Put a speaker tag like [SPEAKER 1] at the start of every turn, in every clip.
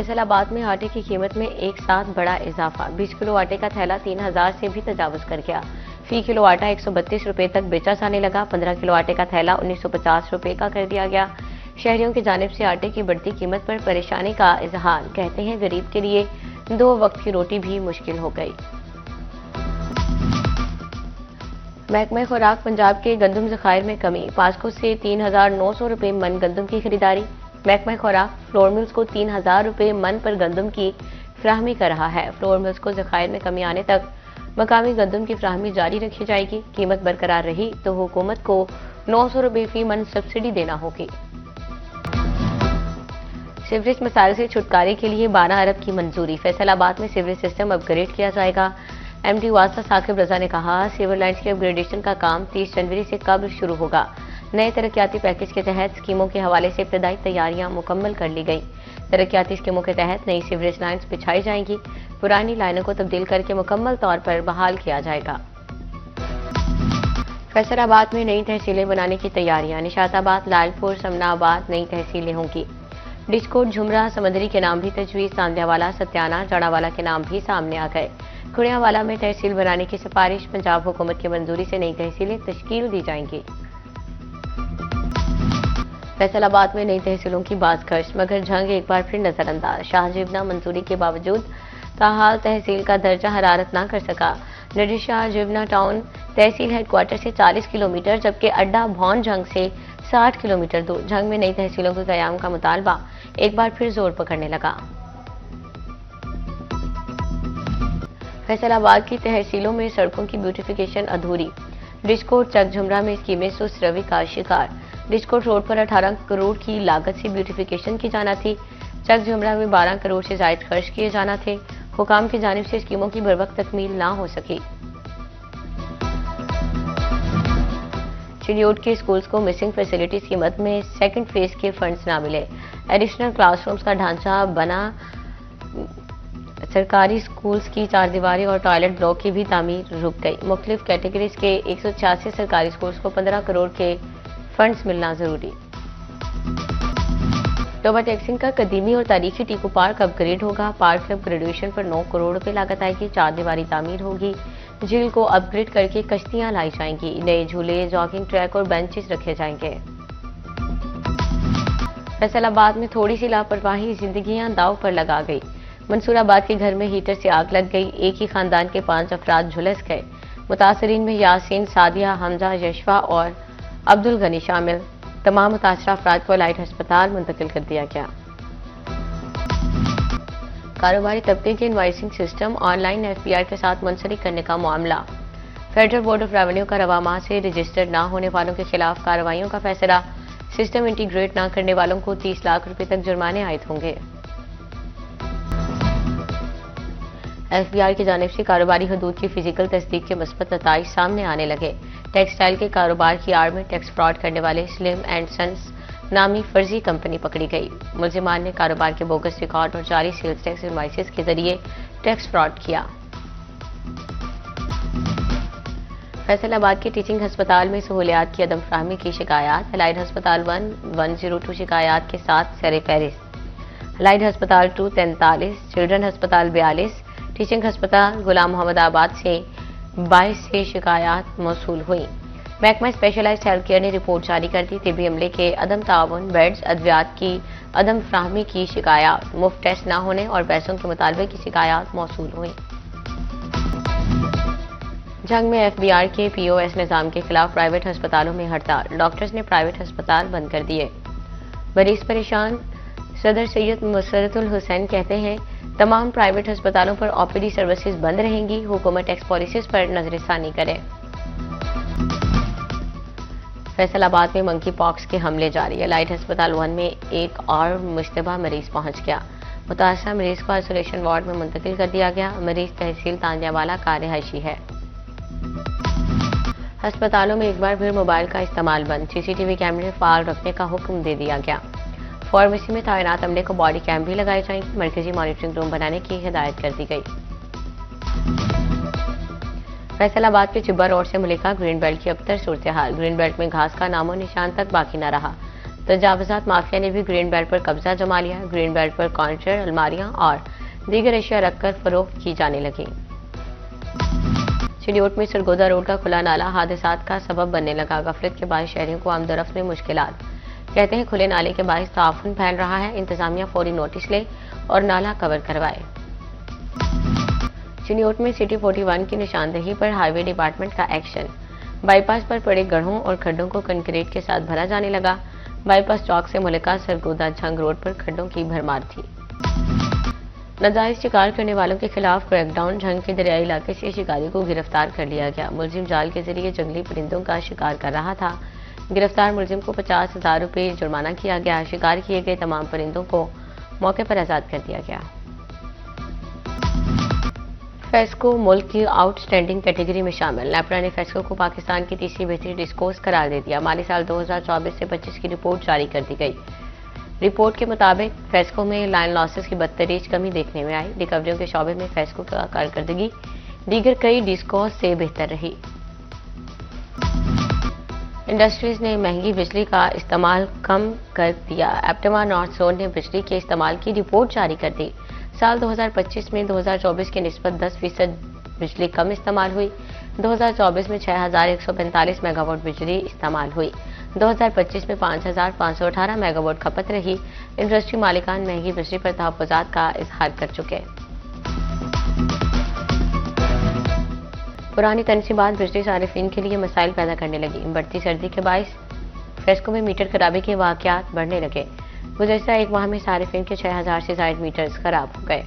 [SPEAKER 1] फैसलाबाद में आटे की कीमत में एक साथ बड़ा इजाफा। 20 किलो आटे का थैला 3000 से भी तजावुज कर गया। फी किलो आटा 132 रुपए तक बेचा जाने लगा। 15 किलो आटे का थैला 1950 रुपए का कर दिया गया। शहरियों की जानिब से आटे की बढ़ती कीमत पर परेशानी का इजहार। कहते हैं गरीब के लिए 2 वक्त की रोटी भी मुश्किल हो गई। महकमा खुराक पंजाब के गंदम ज़खायर में कमी। पास्को से 3900 रुपए मन गंदम की खरीदारी। महकमा खुराक फ्लोर मिल्स को 3000 रुपए मन पर गंदम की फ्राहमी कर रहा है। फ्लोर मिल्स को ज़खायर में कमी आने तक मकामी गंदम की फ्राहमी जारी रखी जाएगी। कीमत बरकरार रही तो हुकूमत को 900 रुपए फी मन सब्सिडी देना होगी। सीवरेज मसाइल से छुटकारे के लिए 12 अरब की मंजूरी। फैसलाबाद में सीवरेज सिस्टम अपग्रेड किया जाएगा। एमडी वासा साकिब रजा ने कहा, सीवर लाइन्स के अपग्रेडेशन का काम 30 जनवरी से कब्ल शुरू होगा। नए तरक्याती पैकेज के तहत स्कीमों के हवाले से इब्तदाई तैयारियां मुकम्मल कर ली गई। तरक्याती स्कीमों के तहत नई सीवरेज लाइन्स बिछाई जाएंगी। पुरानी लाइनों को तब्दील करके मुकम्मल तौर पर बहाल किया जाएगा। फैसलाबाद में नई तहसीलें बनाने की तैयारियां। निशाताबाद, लालपुर, समनाबाद नई तहसीलें होंगी। डिस्कोट, झुमरा, समंदरी के नाम भी तजवीज़। तांदियावाला, सत्याना, जाड़ावाला के नाम भी सामने आ गए। खुड़ियावाला में तहसील बनाने की सिफारिश। पंजाब हुकूमत की मंजूरी से नई तहसीलें तश्कील दी जाएंगी। फैसलाबाद में नई तहसीलों की बाज़गश्त, मगर जंग एक बार फिर नजरअंदाज। शाहजीबना मंजूरी के बावजूद ताहाल तहसील का दर्जा हरारत न कर सका। नडी शाहजीबना टाउन तहसील हेडक्वार्टर से 40 किलोमीटर जबकि अड्डा भौन जंग से 60 किलोमीटर दूर। जंग में नई तहसीलों के क़याम का मुतालबा एक बार फिर जोर पकड़ने लगा। फैसलाबाद की तहसीलों में सड़कों की ब्यूटिफिकेशन अधूरी। डिस्कोट, चक झुमरा में स्कीमें सुस्त रवि का शिकार। डिस्कोट रोड पर 18 करोड़ की लागत से ब्यूटिफिकेशन की जाना थी। चक झुमरा में 12 करोड़ से जायद खर्च किए जाना थे। हुकाम की जानिब से स्कीमों की बरवक्त तकमील ना हो सकी। चिड़ियोट के स्कूल्स को मिसिंग फैसिलिटीज की मद में सेकंड फेज के फंड्स ना मिले। एडिशनल क्लासरूम्स का ढांचा बना। सरकारी स्कूल्स की 4 दीवारी और टॉयलेट ब्लॉक की भी तामीर रुक गई। मुख्तलिफ कैटेगरीज के 186 सरकारी स्कूल्स को 15 करोड़ के फंड्स मिलना जरूरी। टोबा टैक्सिंग का कदीमी और तारीखी टीको पार्क अपग्रेड होगा। पार्क के अपग्रेडेशन पर 9 करोड़ रुपए लागत आएगी। 4 दीवारी तामीर होगी। झील को अपग्रेड करके कश्तियां लाई जाएंगी। नए झूले, जॉगिंग ट्रैक और बेंचेस रखे जाएंगे। फैसलाबाद में थोड़ी सी लापरवाही जिंदगियां दाव पर लगा गई। मंसूराबाद के घर में हीटर से आग लग गई। एक ही खानदान के 5 अफराद झुलस गए। मुतासरीन में यासीन, सादिया, हमजा, यशफा और अब्दुल गनी शामिल। तमाम मुतासरा अफराद को लाइट अस्पताल मुंतकिल कर दिया गया। कारोबारी तबके के इनवाइसिंग सिस्टम ऑनलाइन एफबीआर के साथ मुंसलिक करने का मामला। फेडरल बोर्ड ऑफ रेवेन्यू का रवा माह से रजिस्टर्ड न होने वालों के खिलाफ कार्रवाइयों का फैसला। सिस्टम इंटीग्रेट न करने वालों को 30 लाख रुपए तक जुर्माने आयद होंगे। एफबीआर की जानिब से कारोबारी हदूद की फिजिकल तस्दीक के मस्बत नताइज सामने आने लगे। टेक्सटाइल के कारोबार की आड़ में टैक्स फ्रॉड करने वाले स्लिम एंड सन्स नामी फर्जी कंपनी पकड़ी गई। मुलजिमान ने कारोबार के बोगस रिकॉर्ड और जारी सेल्स टैक्स इनवाइसेस के जरिए टैक्स फ्रॉड किया। फैसलाबाद के टीचिंग अस्पताल में सहूलियात की अदम फराहमी की शिकायत। अलाइड अस्पताल 102 शिकायत के साथ सरे फहरिस्त। अलाइड अस्पताल 2 43, चिल्ड्रन अस्पताल 42, टीचिंग अस्पताल गुलाम मोहम्मद आबाद से 22 से शिकायत मौसूल हुई। महकमा स्पेशलाइज्ड हेल्थ केयर ने रिपोर्ट जारी कर दी। तिबी अमले के अदम ताउन, बेड्स, अद्वियात की अदम फ्राहमी की शिकायत, मुफ्त टेस्ट न होने और पैसों के मुतालबे की शिकायत मौसूल हुई। जंग में एफबीआर के पीओएस निज़ाम के खिलाफ प्राइवेट अस्पतालों में हड़ताल। डॉक्टर्स ने प्राइवेट अस्पताल बंद कर दिए। मरीज परेशान। सदर सैयद मुसरतुल हुसैन कहते हैं, तमाम प्राइवेट अस्पतालों पर ओपीडी सर्विसेज बंद रहेंगी। हुकूमत टैक्स पॉलिसीज पर नजरसानी करे। फैसलाबाद में मंकी पॉक्स के हमले जारी। अलाइड अस्पताल 1 में एक और मुश्तबा मरीज पहुंच गया। मुतासरा मरीज को आइसोलेशन वार्ड में मुंतकिल कर दिया गया। मरीज तहसील तांदियावाला का रिहायशी है। अस्पतालों में एक बार फिर मोबाइल का इस्तेमाल बंद। सीसीटीवी कैमरे फाल रखने का हुक्म दे दिया गया। फार्मेसी में तैनात अमले को बॉडी कैम भी लगाए जाएंगे। मरकजी मॉनिटरिंग रूम बनाने की हिदायत कर दी गई। फैसलाबाद के चिब्बा रोड से मुलिका ग्रीन बेल्ट की अबतर सूरत हाल। ग्रीन बेल्ट में घास का नामो निशान तक बाकी न रहा। तजावजात माफिया ने भी ग्रीन बेल्ट पर कब्जा जमा लिया। ग्रीन बेल्ट पर काउंटर, अलमारियां और दीगर अशिया रखकर फरोख्त की जाने लगी। चिड़ियोट में सरगोदा रोड का खुला नाला हादसात का सबब बनने लगा। गफलत के बाद शहरियों को आमदरफ्त में मुश्किलात। कहते हैं खुले नाले के बायस ताउन फैल रहा है। इंतजामिया फौरी नोटिस ले और नाला कवर करवाए। चिड़ियोट में सिटी 41 की निशानदेही पर हाईवे डिपार्टमेंट का एक्शन। बाईपास पर पड़े गड्ढों और खड्डों को कंक्रीट के साथ भरा जाने लगा। बाईपास चौक से मुल्का सरगोदा झंग रोड पर खड्डों की भरमार थी। नाजायज शिकार करने वालों के खिलाफ क्रैकडाउन। झंग के दरियाई इलाके से शिकारी को गिरफ्तार कर लिया गया। मुलजिम जाल के जरिए जंगली परिंदों का शिकार कर रहा था। गिरफ्तार मुलजिम को 50,000 रुपये जुर्माना किया गया। शिकार किए गए तमाम परिंदों को मौके पर आजाद कर दिया गया। फेस्को मुल्क की आउटस्टैंडिंग कैटेगरी में शामिल। नेपरा ने फेस्को को पाकिस्तान की तीसरी बेहतरीन डिस्कोर्स करार दे दिया। माली साल 2024 से 25 की रिपोर्ट जारी कर दी गई। रिपोर्ट के मुताबिक फेस्को में लाइन लॉसेस की 32 कमी देखने में आई। रिकवरियों के शौबे में फेस्को का कारकर्दगी दीगर कई डिस्कोर्स से बेहतर रही। इंडस्ट्रीज ने महंगी बिजली का इस्तेमाल कम कर दिया। एप्टमा नॉर्थ जोन ने बिजली के इस्तेमाल की रिपोर्ट जारी कर दी। साल 2025 में 2024 के निस्बत 10% बिजली कम इस्तेमाल हुई। 2024 में 6,145 मेगावाट बिजली इस्तेमाल हुई। 2025 में 5,518 मेगावाट खपत रही। इंडस्ट्री मालिकान महंगी बिजली पर तहफ़्फ़ुज़ात का इजहार कर चुके। पुरानी तनसीबात बिजली सारिफिन के लिए मसाइल पैदा करने लगी। बढ़ती सर्दी के बायस फेस्को में मीटर खराबी के वाक़यात बढ़ने लगे। गुज़श्ता एक माह में सारिफिन के 6,000 से ज़ायद मीटर्स खराब हो गए।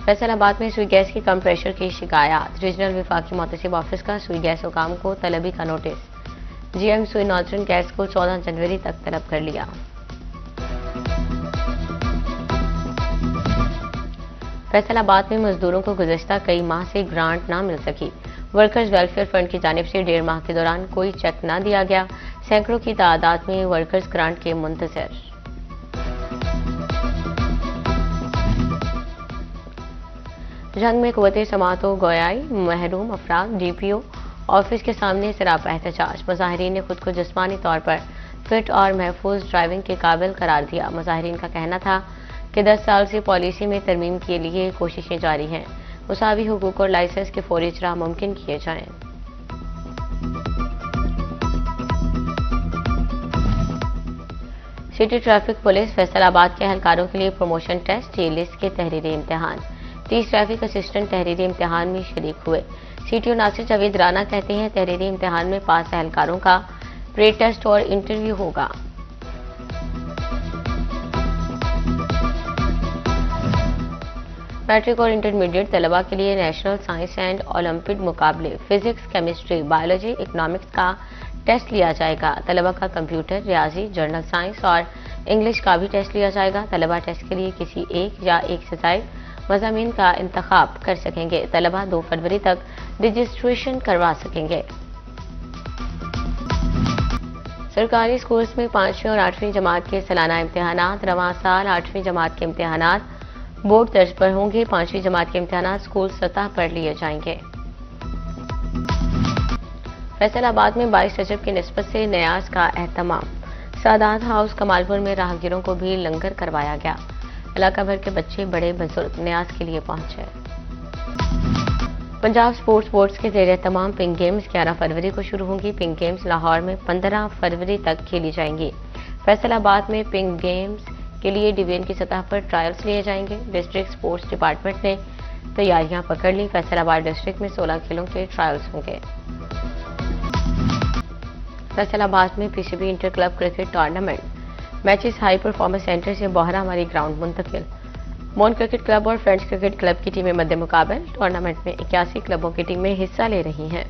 [SPEAKER 1] फैसलाबाद में सुई गैस की कम प्रेशर की शिकायत। रीजनल विफाकी मोहतसिब ऑफिस का सुई गैस हुकाम को तलबी का नोटिस। जीएम सुई नॉर्दर्न गैस को 14 जनवरी तक तलब कर लिया। फैसलाबाद में मजदूरों को गुज़श्ता कई माह से ग्रांट ना मिल सकी। वर्कर्स वेलफेयर फंड की जानिब से 1.5 माह के दौरान कोई चेक न दिया गया। सैकड़ों की तादाद में वर्कर्स ग्रांट के मुंतज़िर। जंग में कुव्वते समातो गोयाई महरूम अफराद। डीपीओ ऑफिस के सामने सरापा एहतजाज। मुजाहिरीन ने खुद को जिस्मानी तौर पर फिट और महफूज ड्राइविंग के काबिल करार दिया। मुजाहिरीन का कहना था कि 10 साल से पॉलिसी में तरमीम के लिए कोशिशें जारी हैं। मुसावी हुकूक और लाइसेंस के फौरी इजरा मुमकिन किए जाएं। सिटी ट्रैफिक पुलिस फैसलाबाद के एहलकारों के लिए प्रमोशन टेस्ट। ये लिस्ट के तहरीरी इम्तिहान। 30 ट्रैफिक असिस्टेंट तहरीरी इम्तिहान में शरीक हुए। सीटीओ नासिर जावेद राना कहते हैं तहरीरी इम्तिहान में पास एहलकारों का प्री टेस्ट और इंटरव्यू होगा। मैट्रिक और इंटरमीडिएट तलबा के लिए नेशनल साइंस एंड ओलंपिक मुकाबले फिजिक्स, केमिस्ट्री, बायोलॉजी, इकोनॉमिक्स का टेस्ट लिया जाएगा। तलबा का कंप्यूटर, रियाजी, जर्नल साइंस और इंग्लिश का भी टेस्ट लिया जाएगा। तलबा टेस्ट के लिए किसी एक या एक से ज़ायद मज़ामीन का इंतखाब कर सकेंगे। तलबा 2 फरवरी तक रजिस्ट्रेशन करवा सकेंगे। सरकारी स्कूल्स में 5वीं और 8वीं जमात के सालाना इम्तिहानात। रवां साल 8वीं जमात के इम्तिहानात बोर्ड तर्ज पर होंगे। 5वीं जमात के इम्तिहानात स्कूल सतह पर लिए जाएंगे। फैसलाबाद में 22 रजब की निस्बत से न्याज का एहतमाम। सादात हाउस कमालपुर में राहगीरों को भी लंगर करवाया गया। इलाका भर के बच्चे बड़े बुजुर्ग न्याज के लिए पहुंचे। पंजाब स्पोर्ट्स बोर्ड्स के ज़ेर तमाम पिंक गेम्स 11 फरवरी को शुरू होंगी। पिंक गेम्स लाहौर में 15 फरवरी तक खेली जाएंगी। फैसलाबाद में पिंक गेम्स के लिए डिवीजन की सतह पर ट्रायल्स लिए जाएंगे। डिस्ट्रिक्ट स्पोर्ट्स डिपार्टमेंट ने तैयारियां पकड़ ली। फैसलाबाद डिस्ट्रिक्ट में 16 खेलों के ट्रायल्स होंगे। फैसलाबाद में PCB inter club cricket tournament matches high performance centre से बोहरा हमारी ग्राउंड मुंतकिल। मोन क्रिकेट क्लब और फ्रेंड्स क्रिकेट क्लब की टीमें मध्य मुकाबल। टूर्नामेंट में 81 क्लबों की टीमें हिस्सा ले रही हैं।